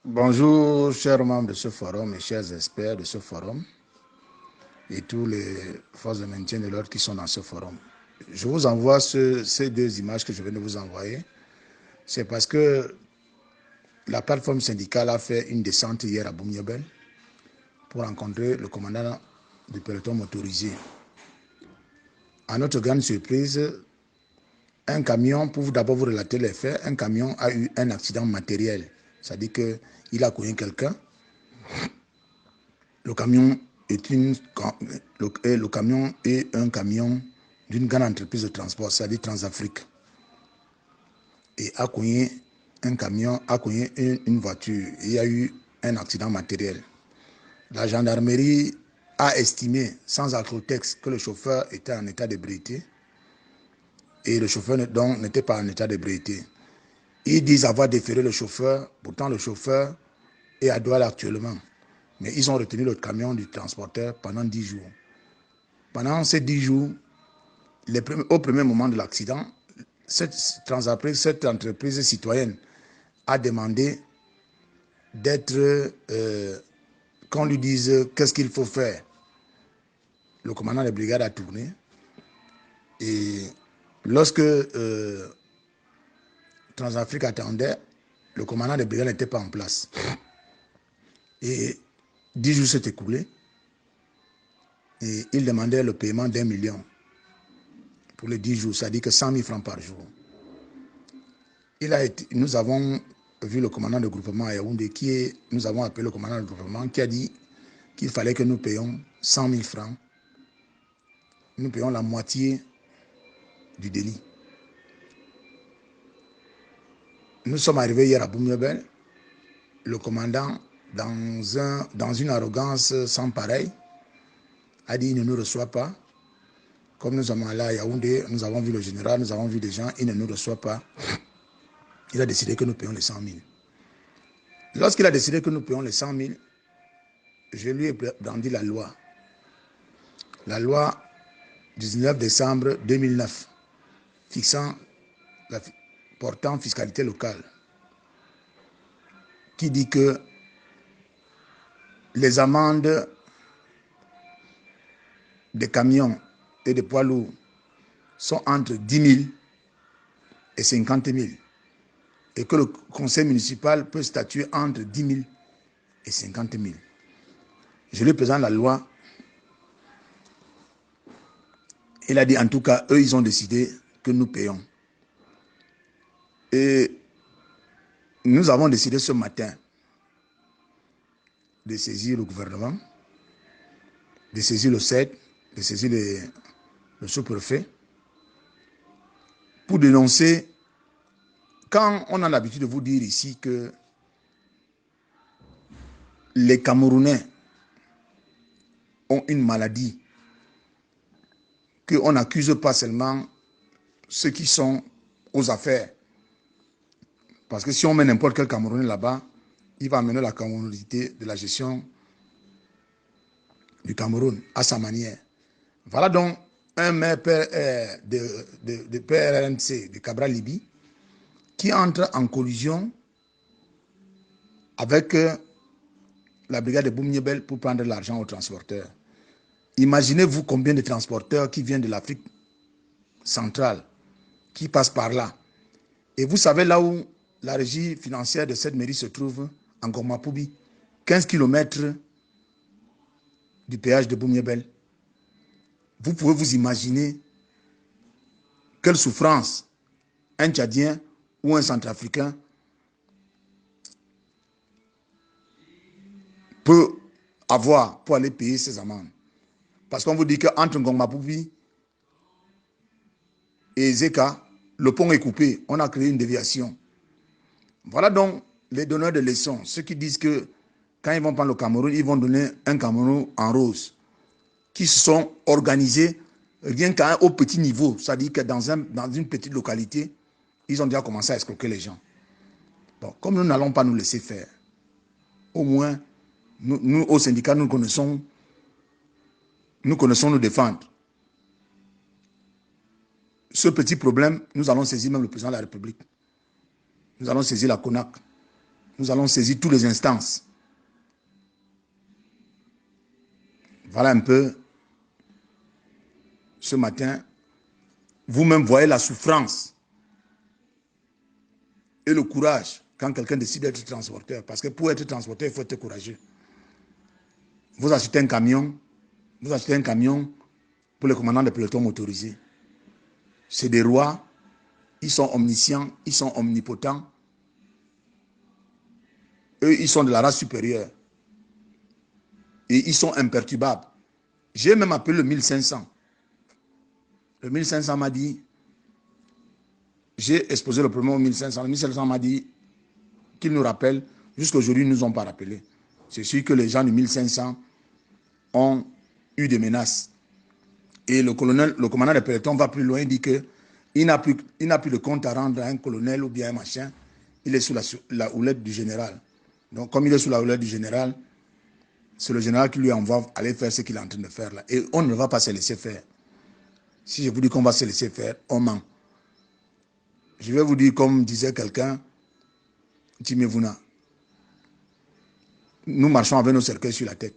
Bonjour, chers membres de ce forum et chers experts de ce forum et tous les forces de maintien de l'ordre qui sont dans ce forum. Je vous envoie ces deux images que je viens de vous envoyer. C'est parce que la plateforme syndicale a fait une descente hier à Boumyobel pour rencontrer le commandant du peloton motorisé. À notre grande surprise, un camion, pour d'abord vous relater les faits, un camion a eu un accident matériel. C'est-à-dire qu'il a cogné quelqu'un. Le camion le camion est un camion d'une grande entreprise de transport, c'est-à-dire Transafrique. Et a cogné un camion, a cogné une voiture. Et il y a eu un accident matériel. La gendarmerie a estimé, sans alcooltex, que le chauffeur était en état d'ébriété. Et le chauffeur donc n'était pas en état d'ébriété. Ils disent avoir déféré le chauffeur, pourtant le chauffeur est à Douala actuellement. Mais ils ont retenu le camion du transporteur pendant 10 jours. Pendant ces 10 jours, au premier moment de l'accident, cette entreprise citoyenne a demandé qu'on lui dise qu'est-ce qu'il faut faire. Le commandant des brigades a tourné et lorsque Transafrique attendait, le commandant des brigades n'était pas en place. Et 10 jours s'est écoulé et il demandait le paiement d'1 million pour les 10 jours, c'est-à-dire que 100 000 francs par jour. Nous avons vu le commandant de groupement à Yaoundé, nous avons appelé le commandant de groupement qui a dit qu'il fallait que nous payions 100 000 francs. Nous payons la moitié du délit. Nous sommes arrivés hier à Boumyobel. Le commandant, dans une arrogance sans pareil, a dit qu'il ne nous reçoit pas. Comme nous sommes allés à Yaoundé, nous avons vu le général, nous avons vu des gens, il ne nous reçoit pas. Il a décidé que nous payons les 100 000. Lorsqu'il a décidé que nous payons les 100 000, je lui ai brandi la loi. La loi 19 décembre 2009, portant fiscalité locale, qui dit que les amendes des camions et des poids lourds sont entre 10 000 et 50 000 et que le conseil municipal peut statuer entre 10 000 et 50 000. Je lui présente la loi. Il a dit en tout cas, eux, ils ont décidé que nous payons. Et nous avons décidé ce matin de saisir le gouvernement, de saisir le CED, de saisir le sous-préfet, pour dénoncer, quand on a l'habitude de vous dire ici que les Camerounais ont une maladie, qu'on n'accuse pas seulement ceux qui sont aux affaires. Parce que si on met n'importe quel Camerounais là-bas, il va amener la camerounité de la gestion du Cameroun à sa manière. Voilà donc un maire de PRNC, de Cabral Libi, qui entre en collision avec la brigade de Boumyobel pour prendre l'argent aux transporteurs. Imaginez-vous combien de transporteurs qui viennent de l'Afrique centrale, qui passent par là. Et vous savez là où la régie financière de cette mairie se trouve, en Gomapoubi, 15 km du péage de Boumyobel. Vous pouvez vous imaginer quelle souffrance un Tchadien ou un Centrafricain peut avoir pour aller payer ses amendes. Parce qu'on vous dit qu'entre Ngomapoubi et Zeka, le pont est coupé. On a créé une déviation. Voilà donc les donneurs de leçons. Ceux qui disent que quand ils vont prendre le Cameroun, ils vont donner un Cameroun en rose. Qui se sont organisés rien qu'au petit niveau. C'est-à-dire que dans une petite localité, ils ont déjà commencé à escroquer les gens. Bon, comme nous n'allons pas nous laisser faire, au moins, nous au syndicat, nous connaissons nous défendre. Ce petit problème, nous allons saisir même le président de la République. Nous allons saisir la CONAC. Nous allons saisir toutes les instances. Voilà un peu, ce matin, vous-même voyez la souffrance et le courage quand quelqu'un décide d'être transporteur. Parce que pour être transporteur, il faut être courageux. Vous achetez un camion pour les commandants de pelotons motorisés. C'est des rois, ils sont omniscients, ils sont omnipotents. Eux, ils sont de la race supérieure. Et ils sont imperturbables. J'ai même appelé le 1500. Le 1500 m'a dit, j'ai exposé le problème au 1500. Le 1500 m'a dit qu'il nous rappelle. Jusqu'à aujourd'hui, ils ne nous ont pas rappelé. C'est sûr que les gens du 1500 ont eu des menaces. Et le commandant des pelotons va plus loin, il dit qu'il n'a plus de compte à rendre à un colonel ou bien un machin. Il est sous la houlette du général. Donc, comme il est sous la houlette du général, c'est le général qui lui envoie aller faire ce qu'il est en train de faire là. Et on ne va pas se laisser faire. Si je vous dis qu'on va se laisser faire, on ment. Je vais vous dire, comme disait quelqu'un, Timevuna, nous marchons avec nos cercueils sur la tête.